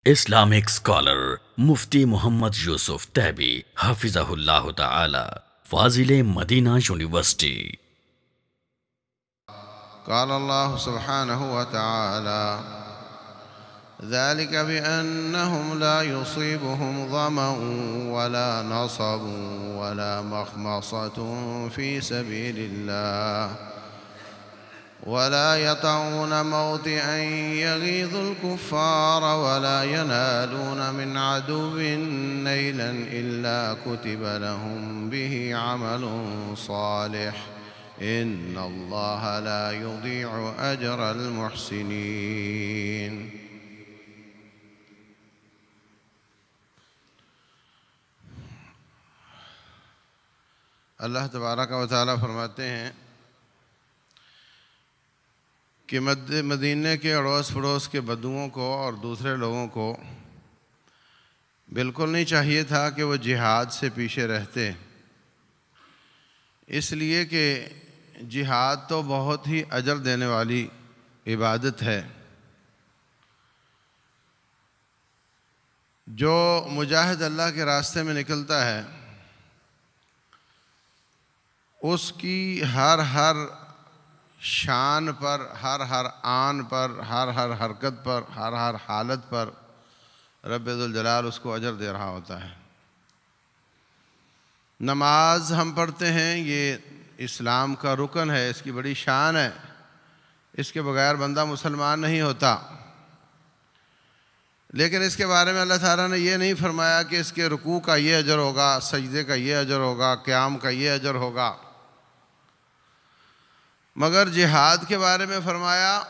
Islamic scholar مفتی محمد یوسف تیبی حفظہ اللہ تعالی، فاضل Medina university. قال الله سبحانه وتعالى: ذلك بأنهم لا يصيبهم ظمأ ولا نصب ولا مخمصة في سبيل الله ولا يطعون موطئا يغيظ الكفار ولا ينالون من عدو نيلا إلا كتب لهم به عمل صالح إن الله لا يضيع أجر المحسنين۔ اللہ تبارک و تعالیٰ فرماتے ہیں کہ مدینے کے اڑوس پڑوس کے بدوؤں کو اور دوسرے لوگوں کو بالکل نہیں چاہیے تھا کہ وہ جہاد سے پیچھے رہتے، اس لیے کہ جہاد تو بہت ہی اجر دینے والی عبادت ہے۔ جو مجاہد اللہ کے راستے میں نکلتا ہے اس کی ہر شان پر، ہر آن پر، ہر حرکت پر، ہر حالت پر رب ذوالجلال اس کو اجر دے رہا ہوتا ہے۔ نماز ہم پڑھتے ہیں، یہ اسلام کا رکن ہے، اس کی بڑی شان ہے، اس کے بغیر بندہ مسلمان نہیں ہوتا۔ لیکن اس کے بارے میں اللہ تعالیٰ نے یہ نہیں فرمایا کہ اس کے رکوع کا یہ اجر ہوگا، سجدے کا یہ اجر ہوگا، قیام کا یہ اجر ہوگا، مگر جہاد کے بارے میں فرمایا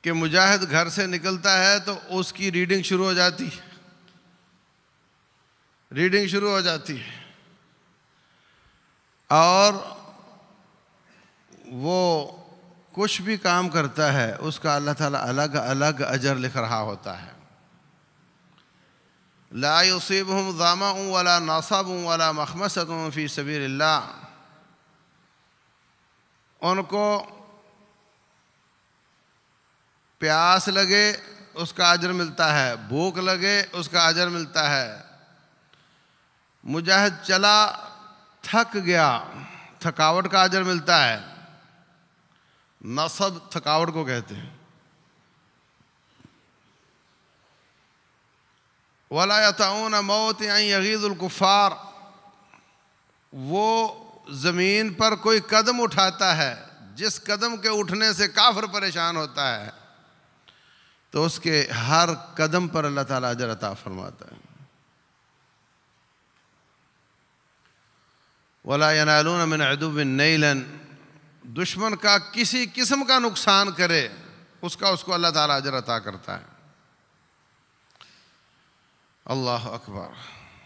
کہ مجاہد گھر سے نکلتا ہے تو اس کی ریڈنگ شروع ہو جاتی ہے اور وہ کچھ بھی کام کرتا ہے اس کا اللہ تعالیٰ الگ الگ اجر لکھ رہا ہوتا ہے۔ لا يصيبهم ظمأ ولا نصب ولا مخمصة في سبيل اللہ، ان کو پیاس لگے اس کا اجر ملتا ہے، بھوک لگے اس کا اجر ملتا ہے۔ مجاہد چلا تھک گیا، تھکاوٹ کا اجر ملتا ہے۔ نصب تھکاوٹ کو کہتے ہیں۔ وَلَا يَطَعُونَ مَوْطِئًا يَغِيظُ الْكُفَّارَ، وہ زمین پر کوئی قدم اٹھاتا ہے جس قدم کے اٹھنے سے کافر پریشان ہوتا ہے تو اس کے ہر قدم پر اللہ تعالیٰ اجر عطا فرماتا ہے۔ وَلَا يَنَالُونَ مِنْ عَدُوٍّ نَيْلًا، دشمن کا کسی قسم کا نقصان کرے اس کو اللہ تعالیٰ اجر عطا کرتا ہے۔ اللہ اکبر۔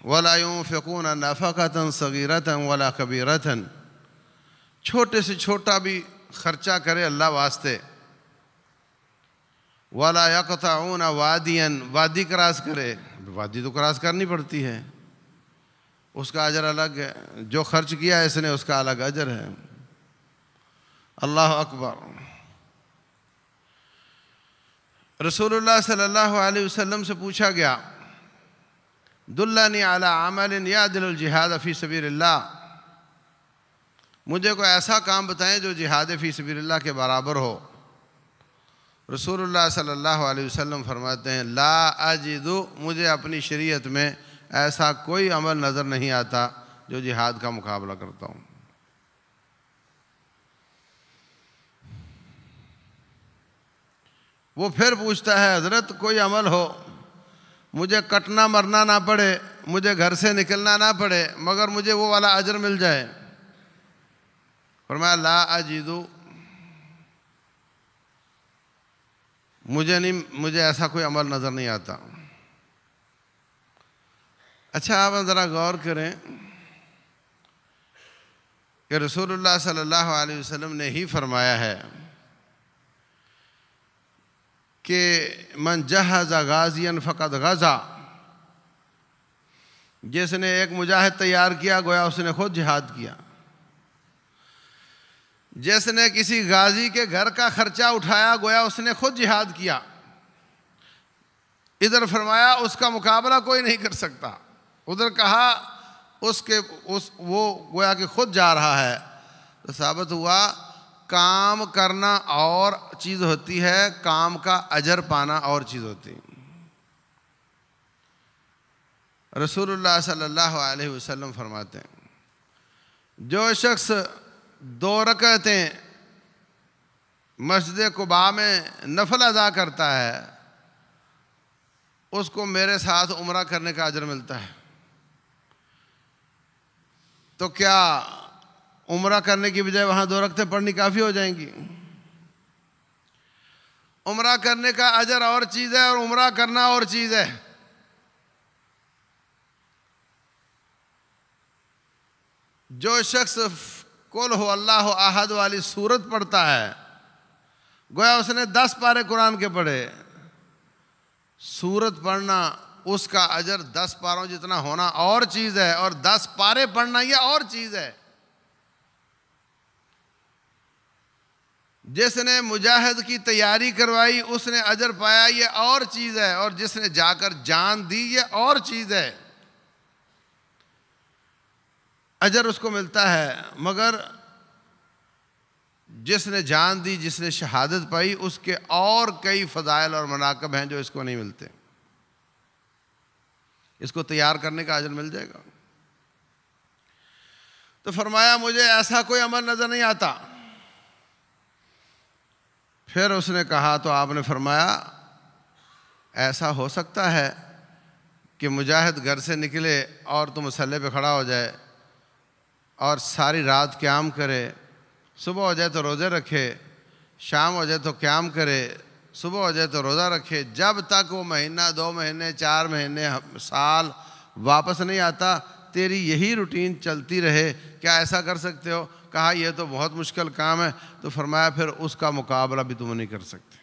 وَلَا يُنْفِقُونَ نَفَقَةً صَغِيرَةً وَلَا كَبِيرَةً، چھوٹے سے چھوٹا بھی خرچہ کرے اللہ واسطے۔ وَلَا يَقْطَعُونَ وَادِيًا، وادی کراس کرے، وادی تو کراس کرنی پڑتی ہے، اس کا اجر الگ ہے، جو خرچ کیا اس نے اس کا الگ اجر ہے۔ اللہ اکبر۔ رسول اللہ صلی اللہ علیہ وسلم سے پوچھا گیا، دلنی علی عمل یعدل الجہاد فی سبیل اللہ، مجھے کوئی ایسا کام بتائیں جو جہاد فی سبیل اللہ کے برابر ہو۔ رسول اللہ صلی اللہ علیہ وسلم فرماتے ہیں، لا اجد، مجھے اپنی شریعت میں ایسا کوئی عمل نظر نہیں آتا جو جہاد کا مقابلہ کرتا ہوں۔ وہ پھر پوچھتا ہے، حضرت کوئی عمل ہو مجھے کٹنا مرنا نہ پڑے، مجھے گھر سے نکلنا نہ پڑے، مگر مجھے وہ والا اجر مل جائے؟ فرمایا، لا اجدو، مجھے ایسا کوئی عمل نظر نہیں آتا۔ اچھا آپ ذرا غور کریں کہ رسول اللہ صلی اللہ علیہ وسلم نے ہی فرمایا ہے کہ من جہز غازیا فقد غزا، جس نے ایک مجاہد تیار کیا گویا اس نے خود جہاد کیا۔ جس نے کسی غازی کے گھر کا خرچہ اٹھایا گویا اس نے خود جہاد کیا۔ ادھر فرمایا اس کا مقابلہ کوئی نہیں کر سکتا، ادھر کہا وہ گویا کہ خود جا رہا ہے، تو ثابت ہوا کام کرنا اور چیز ہوتی ہے، کام کا اجر پانا اور چیز ہوتی ہے۔ رسول اللہ صلی اللہ علیہ وسلم فرماتے ہیں جو شخص 2 رکعتیں مسجد قباء میں نفل ادا کرتا ہے اس کو میرے ساتھ عمرہ کرنے کا اجر ملتا ہے۔ تو کیا عمرہ کرنے کی بجائے وہاں 2 رکعتیں پڑھنی کافی ہو جائیں گی؟ عمرہ کرنے کا اجر اور چیز ہے اور عمرہ کرنا اور چیز ہے۔ جو شخص قل هو اللہ احد والی سورت پڑھتا ہے گویا اس نے 10 پارے قرآن کے پڑھے، سورت پڑھنا اس کا اجر 10 پاروں جتنا ہونا اور چیز ہے، اور 10 پارے پڑھنا یہ اور چیز ہے۔ جس نے مجاہد کی تیاری کروائی اس نے اجر پایا، یہ اور چیز ہے، اور جس نے جا کر جان دی یہ اور چیز ہے، اجر اس کو ملتا ہے۔ مگر جس نے جان دی، جس نے شہادت پائی، اس کے اور کئی فضائل اور مناقب ہیں جو اس کو نہیں ملتے، اس کو تیار کرنے کا اجر مل جائے گا۔ تو فرمایا مجھے ایسا کوئی عمل نظر نہیں آتا۔ پھر اس نے کہا تو آپ نے فرمایا ایسا ہو سکتا ہے کہ مجاہد گھر سے نکلے اور تو مسلح پہ کھڑا ہو جائے اور ساری رات قیام کرے، صبح ہو جائے تو روزے رکھے، شام ہو جائے تو قیام کرے، صبح ہو جائے تو روزہ رکھے، جب تک وہ مہینہ 2 مہینے 4 مہینے سال واپس نہیں آتا تیری یہی روٹین چلتی رہے، کیا ایسا کر سکتے ہو؟ کہا یہ تو بہت مشکل کام ہے۔ تو فرمایا پھر اس کا مقابلہ بھی تم نہیں کر سکتے۔